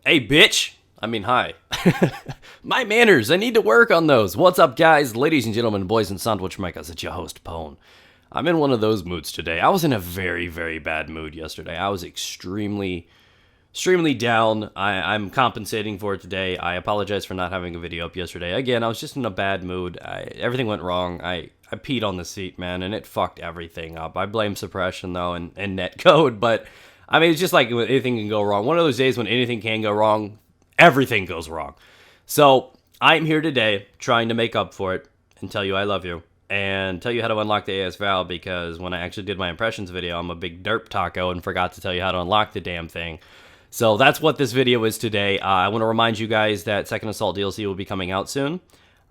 Hey, bitch! I mean, hi. My manners, I need to work on those. What's up, guys, ladies and gentlemen, boys and sandwich makers? It's your host, Pwn. I'm in one of those moods today. I was in a very, very bad mood yesterday. I was extremely down. I'm compensating for it today. I apologize for not having a video up yesterday. Again, I was just in a bad mood. Everything went wrong. I peed on the seat, man, and it fucked everything up. I blame suppression, though, and netcode, but I mean, it's just like anything can go wrong. One of those days when anything can go wrong, everything goes wrong. So I'm here today trying to make up for it and tell you I love you and tell you how to unlock the AS Val, because when I actually did my impressions video, I'm a big derp taco and forgot to tell you how to unlock the damn thing. So that's what this video is today. I want to remind you guys that Second Assault DLC will be coming out soon.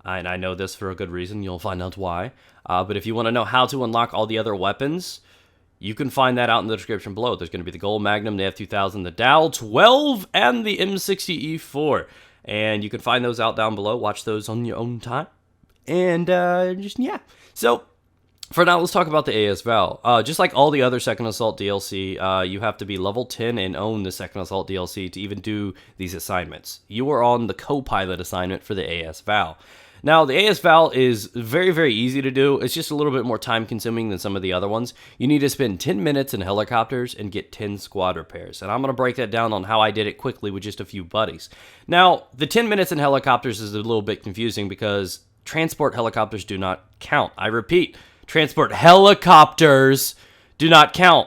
And I know this for a good reason. You'll find out why. But if you want to know how to unlock all the other weapons, you can find that out in the description below. There's going to be the Gold Magnum, the F2000, the DAL 12, and the M60E4. And you can find those out down below. Watch those on your own time. And yeah. So for now, let's talk about the AS Val. Just like all the other Second Assault DLC, you have to be level 10 and own the Second Assault DLC to even do these assignments. You are on the co-pilot assignment for the AS Val. Now, the AS Val is very, very easy to do. It's just a little bit more time-consuming than some of the other ones. You need to spend 10 minutes in helicopters and get 10 squad repairs. And I'm going to break that down on how I did it quickly with just a few buddies. Now, the 10 minutes in helicopters is a little bit confusing because transport helicopters do not count. I repeat, transport helicopters do not count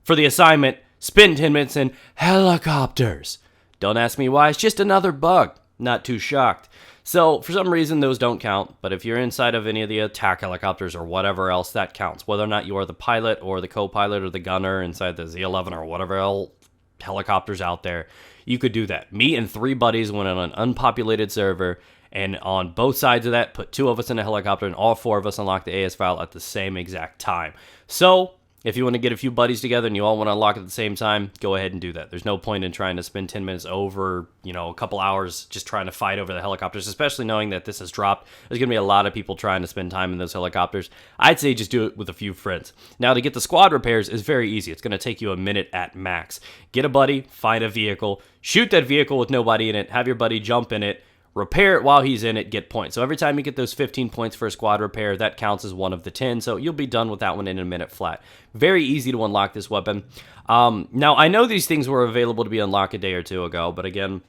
for the assignment. Spend 10 minutes in helicopters. Don't ask me why. It's just another bug. Not too shocked. So, for some reason, those don't count, but if you're inside of any of the attack helicopters or whatever else, that counts. Whether or not you are the pilot or the co-pilot or the gunner inside the Z11 or whatever else helicopters out there, you could do that. Me and 3 buddies went on an unpopulated server, and on both sides of that, put 2 of us in a helicopter, and all 4 of us unlocked the AS Val at the same exact time. So, if you want to get a few buddies together and you all want to unlock at the same time, go ahead and do that. There's no point in trying to spend 10 minutes over, a couple hours just trying to fight over the helicopters, especially knowing that this has dropped. There's going to be a lot of people trying to spend time in those helicopters. I'd say just do it with a few friends. Now, to get the squad repairs is very easy. It's going to take you a minute at max. Get a buddy, find a vehicle, shoot that vehicle with nobody in it, have your buddy jump in it, repair it while he's in it, get points. So every time you get those 15 points for a squad repair, that counts as one of the 10. So you'll be done with that one in a minute flat. Very easy to unlock this weapon. Now, I know these things were available to be unlocked a day or two ago, but again,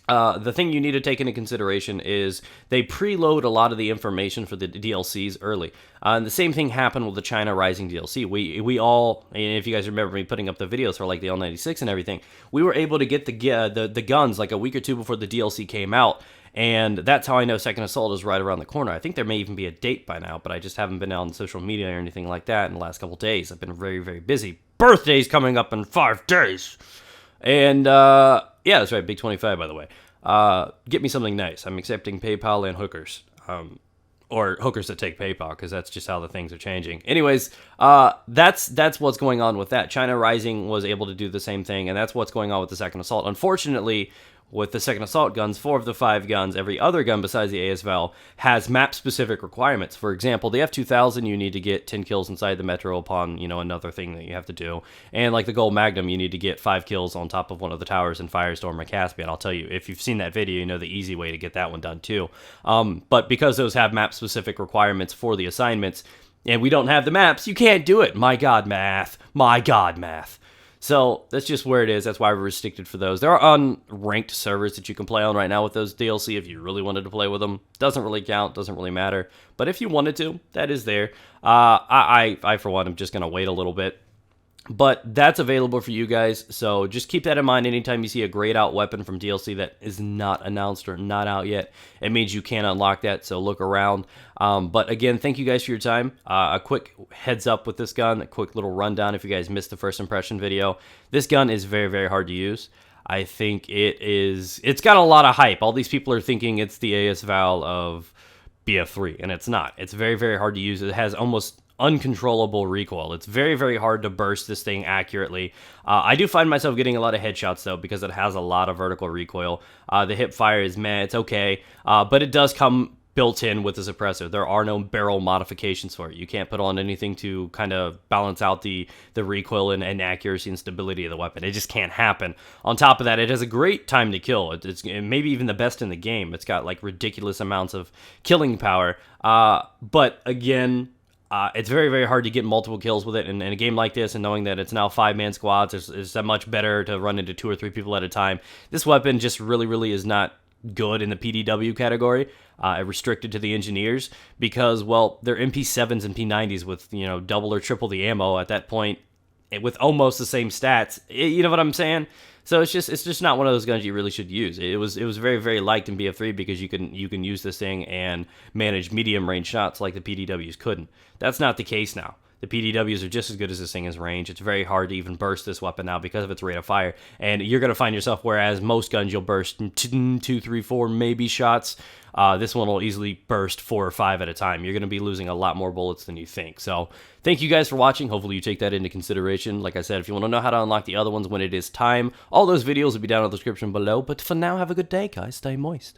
the thing you need to take into consideration is they preload a lot of the information for the DLCs early. And the same thing happened with the China Rising DLC. We all, and if you guys remember me putting up the videos for like the L96 and everything, we were able to get the guns like a week or two before the DLC came out. And that's how I know Second Assault is right around the corner. I think there may even be a date by now, but I just haven't been out on social media or anything like that in the last couple days. I've been very, very busy. Birthday's coming up in 5 days. And, yeah, that's right, Big 25, by the way. Get me something nice. I'm accepting PayPal and hookers. Or hookers that take PayPal, because that's just how the things are changing. Anyways, that's what's going on with that. China Rising was able to do the same thing, and that's what's going on with the Second Assault. Unfortunately, with the Second Assault guns, 4 of the 5 guns, every other gun besides the AS Val, has map-specific requirements. For example, the F2000, you need to get 10 kills inside the metro upon, another thing that you have to do. And like the Gold Magnum, you need to get 5 kills on top of one of the towers in Firestorm or Caspian. I'll tell you, if you've seen that video, you know the easy way to get that one done too. But because those have map-specific requirements for the assignments, and we don't have the maps, you can't do it. My God, math. My God, math. So that's just where it is. That's why we're restricted for those. There are unranked servers that you can play on right now with those DLC if you really wanted to play with them. Doesn't really count. Doesn't really matter. But if you wanted to, that is there. I for one, am just going to wait a little bit. But that's available for you guys, so just keep that in mind anytime you see a grayed out weapon from DLC that is not announced or not out yet. It means you can't unlock that, so look around. But again, thank you guys for your time. A quick heads up with this gun, a quick little rundown if you guys missed the first impression video. This gun is very, very hard to use. I think it's got a lot of hype. All these people are thinking it's the AS Val of BF3, and it's not. It's very, very hard to use. It has almost uncontrollable recoil. It's very, very hard to burst this thing accurately. I do find myself getting a lot of headshots, though, because it has a lot of vertical recoil. The hip fire is meh, it's okay, but it does come built in with the suppressor. There are no barrel modifications for it. You can't put on anything to kind of balance out the recoil and accuracy and stability of the weapon. It just can't happen. On top of that, it has a great time to kill. It's maybe even the best in the game. It's got like ridiculous amounts of killing power. But again, it's very, very hard to get multiple kills with it. And in a game like this, and knowing that it's now 5-man squads, it's that much better to run into 2 or 3 people at a time. This weapon just really, really is not good in the PDW category. Restricted to the engineers because, well, they're MP7s and P90s with, double or triple the ammo at that point with almost the same stats. You know what I'm saying? So it's just not one of those guns you really should use. It was very, very liked in BF3 because you can use this thing and manage medium range shots like the PDWs couldn't. That's not the case now. The PDWs are just as good as this thing is range. It's very hard to even burst this weapon now because of its rate of fire. And you're going to find yourself, whereas most guns you'll burst 2, 3, 4 maybe shots, this one will easily burst 4 or 5 at a time. You're going to be losing a lot more bullets than you think. So thank you guys for watching. Hopefully you take that into consideration. Like I said, if you want to know how to unlock the other ones when it is time, all those videos will be down in the description below. But for now, have a good day, guys. Stay moist.